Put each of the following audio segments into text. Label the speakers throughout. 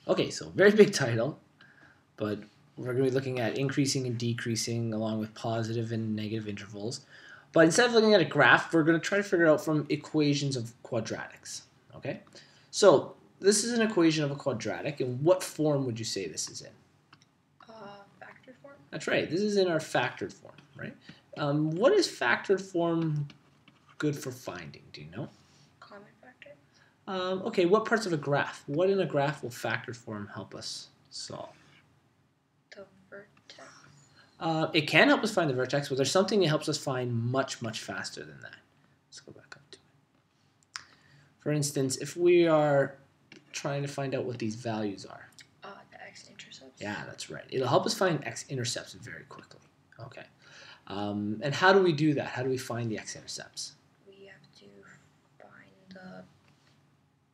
Speaker 1: Okay, so very big title, but we're going to be looking at increasing and decreasing along with positive and negative intervals. But instead of looking at a graph, we're going to try to figure it out from equations of quadratics. Okay, so this is an equation of a quadratic, and what form would you say this is in?
Speaker 2: Factored form?
Speaker 1: That's right, this is in our factored form, right? What is factored form good for finding? Do you know?
Speaker 2: Common factor?
Speaker 1: Okay, what parts of a graph? What in a graph will factored form help us solve?
Speaker 2: The vertex?
Speaker 1: It can help us find the vertex, but there's something that helps us find much faster than that. Let's go back up to it. For instance, if we are trying to find out what these values are.
Speaker 2: The X intercepts?
Speaker 1: Yeah, that's right. It'll help us find X intercepts very quickly. Okay. And how do we do that? How do we find the X intercepts?
Speaker 2: We have to find the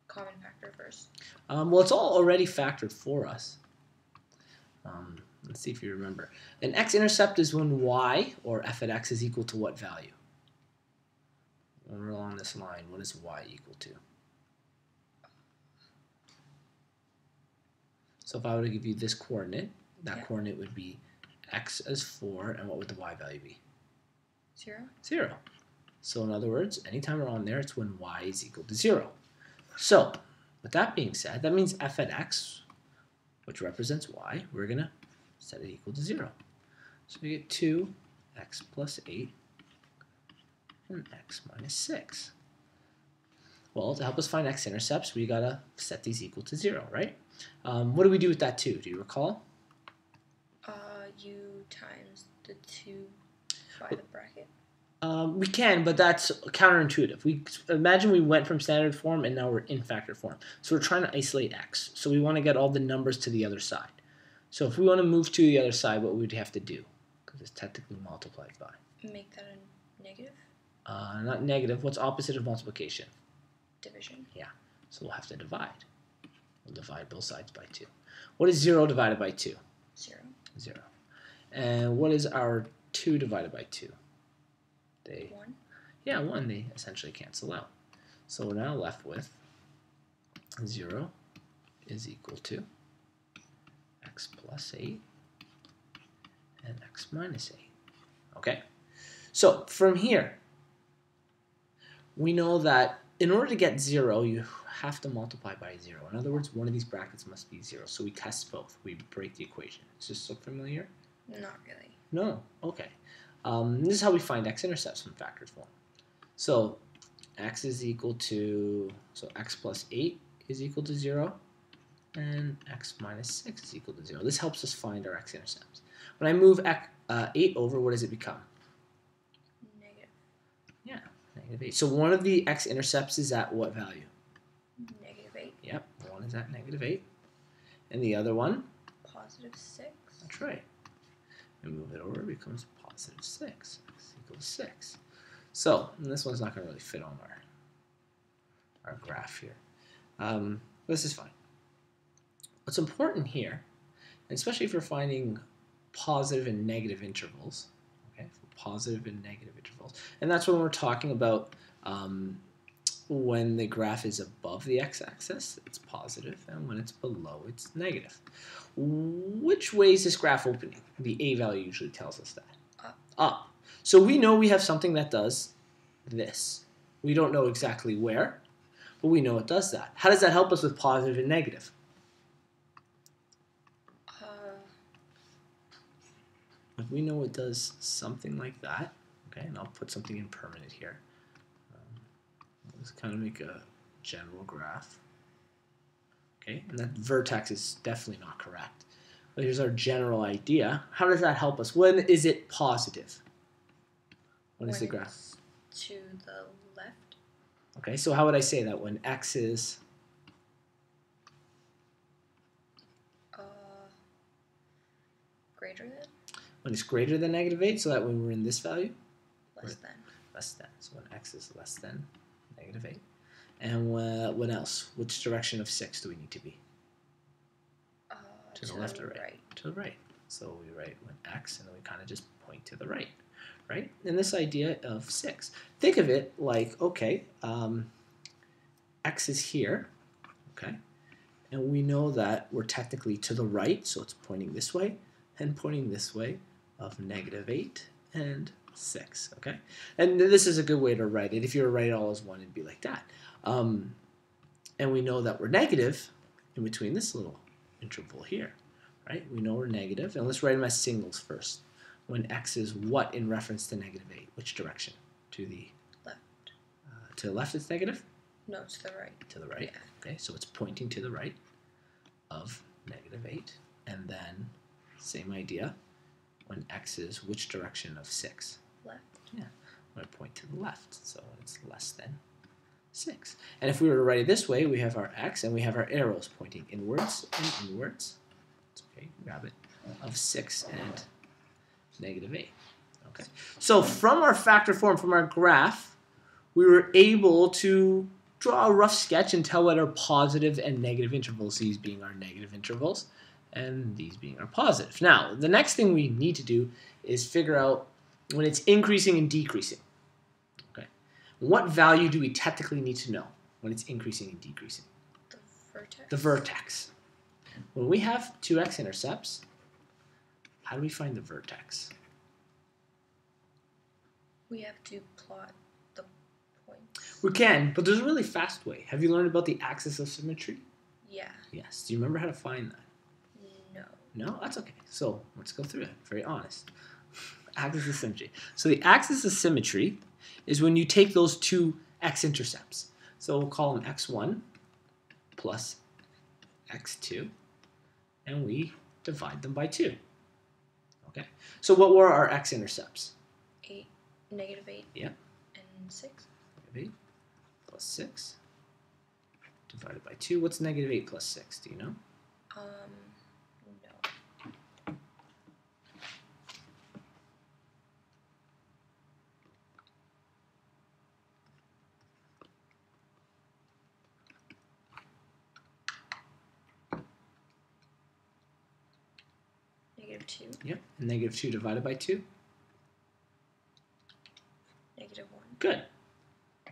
Speaker 2: common factor first.
Speaker 1: Well, it's all already factored for us. Let's see if you remember. An x-intercept is when y, or f at x, is equal to what value? When we're along this line, what is y equal to? So if I were to give you this coordinate, that coordinate would be x as 4, and what would the y value be?
Speaker 2: 0.
Speaker 1: 0. So in other words, anytime we're on there, it's when y is equal to 0. So, with that being said, that means f at x, which represents y, we're going to set it equal to 0. So we get 2x plus 8 and x minus 6. Well, to help us find x-intercepts, we got to set these equal to 0, right? What do we do with that 2? Do you recall?
Speaker 2: U times the 2 by the bracket.
Speaker 1: We can, but that's counterintuitive. We imagine we went from standard form and now we're in factor form. So we're trying to isolate x. So we want to get all the numbers to the other side. So if we want to move to the other side, what would we have to do? Because it's technically multiplied by.
Speaker 2: Make that a negative?
Speaker 1: Not negative. What's opposite of multiplication?
Speaker 2: Division.
Speaker 1: Yeah. So we'll have to divide. We'll divide both sides by 2. What is 0 divided by 2?
Speaker 2: 0.
Speaker 1: 0. And what is our 2 divided by 2?
Speaker 2: 1.
Speaker 1: Yeah, 1. They essentially cancel out. So we're now left with 0 is equal to x plus 8 and x minus 8. Okay? So from here, we know that in order to get 0, you have to multiply by 0. In other words, one of these brackets must be 0. So we test both. We break the equation. Is this so familiar?
Speaker 2: Not really.
Speaker 1: No? Okay. This is how we find x-intercepts from factored form. So x is equal to, so x plus 8 is equal to 0, and x minus 6 is equal to 0. This helps us find our x-intercepts. When I move 8 over, what does it become?
Speaker 2: Negative.
Speaker 1: Yeah, negative 8. So one of the x-intercepts is at what value?
Speaker 2: Negative 8.
Speaker 1: Yep, one is at negative 8. And the other one?
Speaker 2: Positive 6.
Speaker 1: That's right. And move it over, it becomes positive 6. X equals 6. So, and this one's not going to really fit on our graph here. This is fine. What's important here, and especially if you're finding positive and negative intervals, okay, positive and negative intervals, and that's when we're talking about when the graph is above the x-axis, it's positive, and when it's below, it's negative. Which way is this graph opening? The a value usually tells us that.
Speaker 2: Up.
Speaker 1: Up. So we know we have something that does this. We don't know exactly where, but we know it does that. How does that help us with positive and negative? If we know it does something like that, okay, and I'll put something impermanent here. Let's kind of make a general graph. Okay, and that vertex is definitely not correct. But here's our general idea. How does that help us? When is it positive? When is the graph?
Speaker 2: To the left.
Speaker 1: Okay, so how would I say that? When x is?
Speaker 2: Greater than?
Speaker 1: When it's greater than negative 8, so that when we're in this value?
Speaker 2: Less than.
Speaker 1: Less than. So when x is less than negative 8. And what else? Which direction of 6 do we need to be? To the left or right? To the right. So we write when x, and then we kind of just point to the right, right? And this idea of 6. Think of it like, okay, x is here, okay? And we know that we're technically to the right, so it's pointing this way and pointing this way of -8 and 6, okay? And this is a good way to write it. If you were to write it all as one, it'd be like that. And we know that we're negative in between this little interval here, right? We know we're negative, and let's write them as singles first. When x is what in reference to -8? Which direction? To the
Speaker 2: left.
Speaker 1: To the left it's negative?
Speaker 2: No, to the right.
Speaker 1: To the right.
Speaker 2: Yeah.
Speaker 1: Okay, so it's pointing to the right of -8. And then, same idea, when x is which direction of 6?
Speaker 2: Left.
Speaker 1: Yeah, I'm going to point to the left, so it's less than 6. And if we were to write it this way, we have our x and we have our arrows pointing inwards and inwards. It's okay, grab it, of 6 and -8. Okay, so from our factor form, from our graph, we were able to draw a rough sketch and tell what our positive and negative intervals, these being our negative intervals, and these being our positive. Now, the next thing we need to do is figure out when it's increasing and decreasing. Okay, what value do we technically need to know when it's increasing and decreasing?
Speaker 2: The vertex.
Speaker 1: The vertex. When we have two x-intercepts, how do we find the vertex?
Speaker 2: We have to plot the points.
Speaker 1: We can, but there's a really fast way. Have you learned about the axis of symmetry?
Speaker 2: Yeah.
Speaker 1: Yes. Do you remember how to find that?
Speaker 2: No.
Speaker 1: No? That's okay. So let's go through it. Very honest. Axis of symmetry. So the axis of symmetry is when you take those two x-intercepts. So we'll call them x1 plus x2, and we divide them by 2. Okay. So what were our x-intercepts?
Speaker 2: 8, -8.
Speaker 1: Yep.
Speaker 2: And 6.
Speaker 1: -8 plus 6 divided by 2. What's -8 plus 6? Do you know?
Speaker 2: No. -2.
Speaker 1: Yep. And -2 divided by 2?
Speaker 2: -1.
Speaker 1: Good.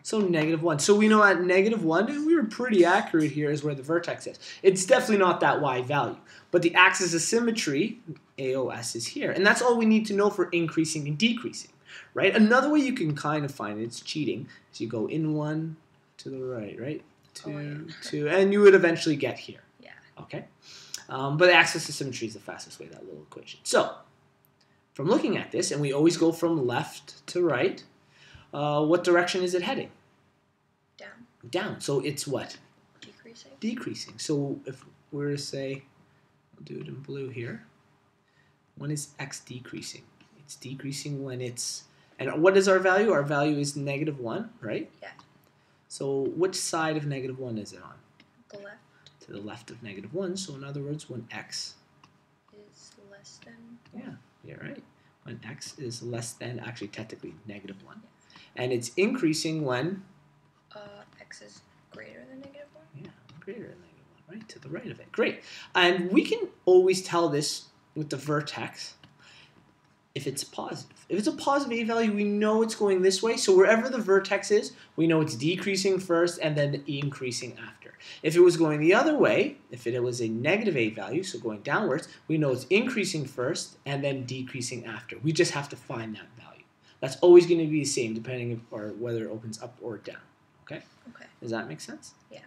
Speaker 1: So -1. So we know at -1, and we were pretty accurate here, is where the vertex is. It's definitely not that wide value. But the axis of symmetry, AOS, is here. And that's all we need to know for increasing and decreasing, right? Another way you can kind of find it, it's cheating, is you go in one to the right, right? Two, and you would eventually get here.
Speaker 2: Yeah.
Speaker 1: Okay? But the axis of symmetry is the fastest way, that little equation. So, from looking at this, and we always go from left to right, what direction is it heading?
Speaker 2: Down.
Speaker 1: Down. So it's what?
Speaker 2: Decreasing.
Speaker 1: Decreasing. So if we were to say, I'll do it in blue here, when is x decreasing? It's decreasing when it's, and what is our value? Our value is -1, right?
Speaker 2: Yeah.
Speaker 1: So which side of -1 is it on?
Speaker 2: The left.
Speaker 1: To the left of -1. So in other words, when x
Speaker 2: Is less than.
Speaker 1: Yeah, you're right. When x is less than, actually technically -1. And it's increasing when?
Speaker 2: X is greater than -1.
Speaker 1: Yeah, greater than -1, right? To the right of it. Great. And we can always tell this with the vertex if it's positive. If it's a positive a value, we know it's going this way. So wherever the vertex is, we know it's decreasing first and then increasing after. If it was going the other way, if it was a negative a value, so going downwards, we know it's increasing first and then decreasing after. We just have to find that value. That's always going to be the same depending on whether it opens up or down. Okay?
Speaker 2: Okay.
Speaker 1: Does that make sense?
Speaker 2: Yeah.